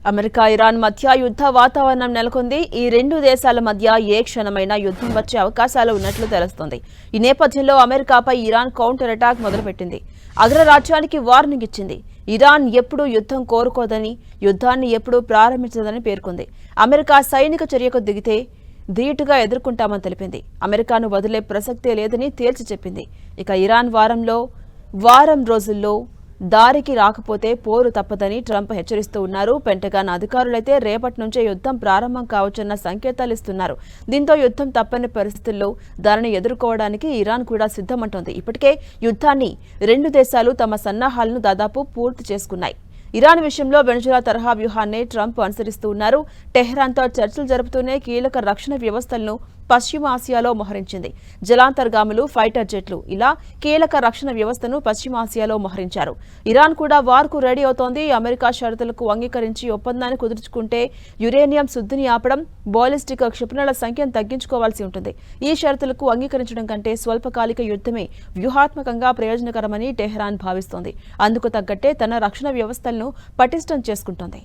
America Iran మధ్య యుద్ధ వాతావరణం నెలకొంది. ఈ రెండు దేశాల మధ్య ఏ క్షణమైనా యుద్ధం వచ్చే అవకాశాలు ఉన్నట్లు తెలుస్తోంది. ఈ నేపథ్యంలో అమెరికాపై ఇరాన్ కౌంటర్ అటాక్ మొదలుపెట్టింది. అగ్రరాజ్యానికి వార్నింగ్ ఇచ్చింది. ఇరాన్ ఎప్పుడూ యుద్ధం కోరుకోదని, యుద్ధాన్ని ఎప్పుడూ ప్రారంభించదని పేర్కొంది. అమెరికా సైనిక చర్యకు దిగితే ధీటుగా ఎదుర్కొంటామని తెలిపింది. అమెరికాను వదిలే ప్రసక్తే లేదని తేల్చి చెప్పింది. ఇక ఇరాన్ వారం రోజుల్లో దారికి రాకపోతే పోరు తప్పదని ట్రంప్ హెచ్చరిస్తూ ఉన్నారు. పెంటగాన్ అధికారులైతే రేపటి నుంచే యుద్ధం ప్రారంభం కావచ్చన్న సంకేతాలు ఇస్తున్నారు. దీంతో యుద్ధం తప్పని పరిస్థితుల్లో దానిని ఎదుర్కోవడానికి ఇరాన్ కూడా సిద్ధమంటోంది. ఇప్పటికే యుద్ధాన్ని రెండు దేశాలు తమ సన్నాహాలను దాదాపు పూర్తి చేసుకున్నాయి. ఇరాన్ విషయంలో వెనుజులా తరహా వ్యూహాన్ని ట్రంప్ అనుసరిస్తూ ఉన్నారు. టెహ్రాన్తో చర్చలు జరుపుతూనే కీలక రక్షణ వ్యవస్థలను పశ్చిమ ఆసియాలో మోహరించింది. జలాంతర్గాములు, ఫైటర్ జెట్లు ఇలా కీలక రక్షణ వ్యవస్థను పశ్చిమ ఆసియాలో మోహరించారు. ఇరాన్ కూడా వార్కు రెడీ అవుతోంది. అమెరికా షరతులకు అంగీకరించి ఒప్పందాన్ని కుదుర్చుకుంటే యురేనియం శుద్ధిని ఆపడం, బాలిస్టిక్ క్షిపణుల సంఖ్యను తగ్గించుకోవాల్సి ఉంటుంది. ఈ షరతులకు అంగీకరించడం కంటే స్వల్పకాలిక యుద్ధమే వ్యూహాత్మకంగా ప్రయోజనకరమని టెహ్రాన్ భావిస్తోంది. అందుకు తగ్గట్టే తన రక్షణ వ్యవస్థలను పటిష్టం చేసుకుంటోంది.